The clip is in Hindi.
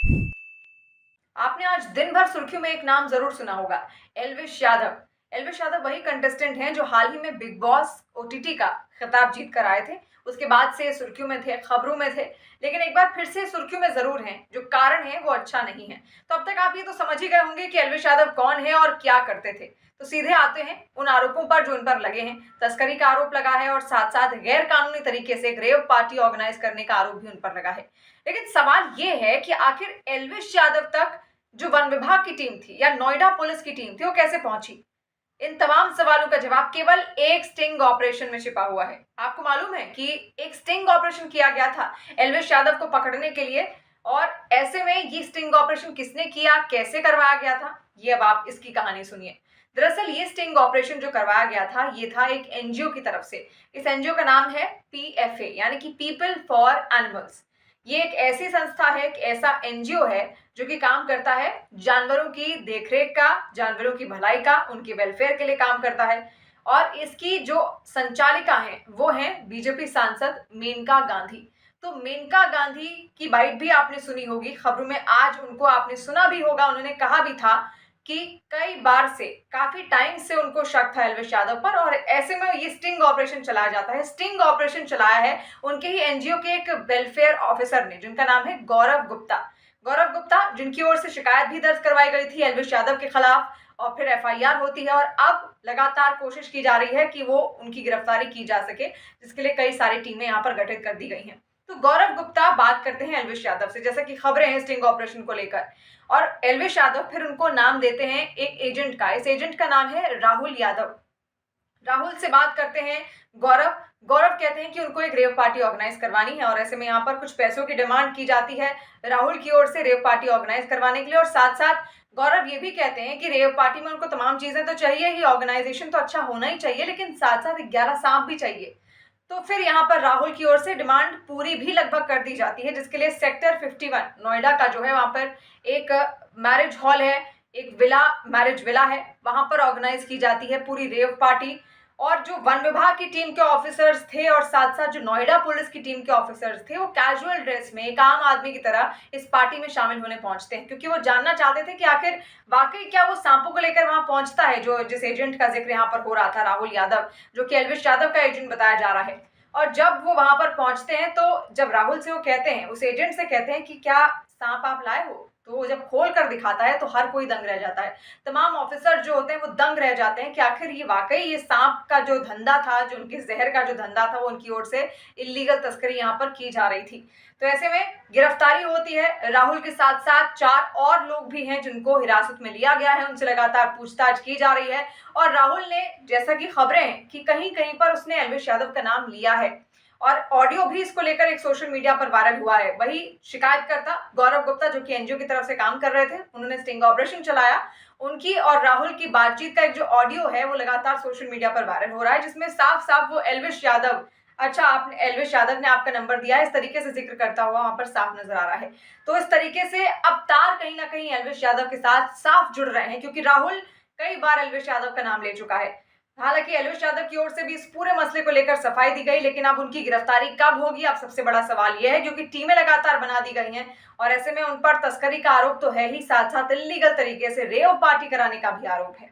आपने आज दिन भर सुर्खियों में एक नाम जरूर सुना होगा, एल्विश यादव। एल्विश यादव वही कंटेस्टेंट हैं जो हाल ही में बिग बॉस ओटीटी का खिताब जीत कर आए थे। उसके बाद से सुर्खियों में थे, खबरों में थे, लेकिन एक बार फिर से सुर्खियों में जरूर हैं। जो कारण है वो अच्छा नहीं है। तो अब तक आप ये तो समझ ही गए होंगे कि एल्विश यादव कौन है और क्या करते थे। तो सीधे आते हैं उन आरोपों पर जो उन पर लगे हैं। तस्करी का आरोप लगा है और साथ साथ गैर कानूनी तरीके से एक रेव पार्टी ऑर्गेनाइज करने का आरोप भी उन पर लगा है। लेकिन सवाल ये है कि आखिर एल्विश यादव तक जो वन विभाग की टीम थी या नोएडा पुलिस की टीम थी वो कैसे पहुंची। इन तमाम सवालों का जवाब केवल एक स्टिंग ऑपरेशन में छिपा हुआ है। आपको मालूम है कि एक स्टिंग ऑपरेशन किया गया था एल्विश यादव को पकड़ने के लिए। और ऐसे में ये स्टिंग ऑपरेशन किसने किया, कैसे करवाया गया था, ये अब आप इसकी कहानी सुनिए। दरअसल ये स्टिंग ऑपरेशन जो करवाया गया था ये था एक एनजीओ की तरफ से। इस एनजीओ का नाम है पीएफए यानी कि पीपल फॉर एनिमल्स। ये एक ऐसी संस्था है, एक ऐसा एनजीओ है जो कि काम करता है जानवरों की देखरेख का, जानवरों की भलाई का, उनके वेलफेयर के लिए काम करता है। और इसकी जो संचालिका हैं वो हैं बीजेपी सांसद मेनका गांधी। तो मेनका गांधी की बाइट भी आपने सुनी होगी खबरों में, आज उनको आपने सुना भी होगा। उन्होंने कहा भी था कि कई बार से, काफी टाइम से उनको शक था एल्विश यादव पर और ऐसे में ये स्टिंग ऑपरेशन चलाया जाता है। स्टिंग ऑपरेशन चलाया है उनके ही एनजीओ के एक वेलफेयर ऑफिसर ने, जिनका नाम है गौरव गुप्ता। गौरव गुप्ता जिनकी ओर से शिकायत भी दर्ज करवाई गई थी एल्विश यादव के खिलाफ और फिर एफआईआर होती है और अब लगातार कोशिश की जा रही है कि वो उनकी गिरफ्तारी की जा सके, जिसके लिए कई सारी टीमें यहाँ पर गठित कर दी गई हैं। तो गौरव गुप्ता बात करते हैं एल्विश यादव से, जैसा कि खबरें हैं स्टिंग ऑपरेशन को लेकर। और एल्विश यादव फिर उनको नाम देते हैं एक एजेंट का। इस एजेंट का नाम है राहुल यादव। राहुल से बात करते हैं गौरव। गौरव कहते हैं कि उनको एक रेव पार्टी ऑर्गेनाइज करवानी है और ऐसे में यहाँ पर कुछ पैसों की डिमांड की जाती है राहुल की ओर से रेव पार्टी ऑर्गेनाइज करवाने के लिए। और साथ साथ गौरव ये भी कहते हैं कि रेव पार्टी में उनको तमाम चीजें तो चाहिए ही, ऑर्गेनाइजेशन तो अच्छा होना ही चाहिए, लेकिन साथ साथ 11 सांप भी चाहिए। तो फिर यहाँ पर राहुल की ओर से डिमांड पूरी भी लगभग कर दी जाती है, जिसके लिए सेक्टर 51 नोएडा का जो है वहां पर एक मैरिज हॉल है, एक विला, मैरिज विला है, वहां पर ऑर्गेनाइज की जाती है पूरी रेव पार्टी। और जो वन विभाग की टीम के ऑफिसर्स थे और साथ साथ जो नोएडा पुलिस की टीम के ऑफिसर्स थे वो कैजुअल ड्रेस में एक आम आदमी की तरह इस पार्टी में शामिल होने पहुंचते हैं, क्योंकि वो जानना चाहते थे कि आखिर वाकई क्या वो सांपों को लेकर वहां पहुंचता है, जो जिस एजेंट का जिक्र यहाँ पर हो रहा था राहुल यादव, जो कि एल्विश यादव का एजेंट बताया जा रहा है। और जब वो वहां पर पहुंचते हैं तो जब राहुल से वो कहते हैं, उस एजेंट से कहते हैं कि क्या सांप आप लाए हो, तो वो जब खोल कर दिखाता है तो हर कोई दंग रह जाता है। तमाम ऑफिसर जो होते हैं वो दंग रह जाते हैं कि आखिर ये वाकई ये सांप का जो धंधा था, जो उनके जहर का जो धंधा था, वो उनकी ओर से इलीगल तस्करी यहाँ पर की जा रही थी। तो ऐसे में गिरफ्तारी होती है। राहुल के साथ साथ 4 और लोग भी हैं जिनको हिरासत में लिया गया है, उनसे लगातार पूछताछ की जा रही है। और राहुल ने, जैसा कि खबरें हैं कि कहीं कहीं पर उसने एल्विश यादव का नाम लिया है और ऑडियो भी इसको लेकर एक सोशल मीडिया पर वायरल हुआ है। वही शिकायतकर्ता गौरव गुप्ता, जो कि एनजीओ की तरफ से काम कर रहे थे, उन्होंने स्टिंग ऑपरेशन चलाया। उनकी और राहुल की बातचीत का एक जो ऑडियो है वो लगातार सोशल मीडिया पर वायरल हो रहा है, जिसमें साफ साफ वो एल्विश यादव, अच्छा आपने, एल्विश यादव ने आपका नंबर दिया है, इस तरीके से जिक्र करता हुआ वहां पर साफ नजर आ रहा है। तो इस तरीके से अब तार कहीं ना कहीं एल्विश यादव के साथ साफ जुड़ रहे हैं, क्योंकि राहुल कई बार एल्विश यादव का नाम ले चुका है। हालांकि एल्विश यादव की ओर से भी इस पूरे मसले को लेकर सफाई दी गई, लेकिन अब उनकी गिरफ्तारी कब होगी, अब सबसे बड़ा सवाल यह है, क्योंकि टीमें लगातार बना दी गई हैं और ऐसे में उन पर तस्करी का आरोप तो है ही, साथ साथ इलीगल तरीके से रेव पार्टी कराने का भी आरोप है।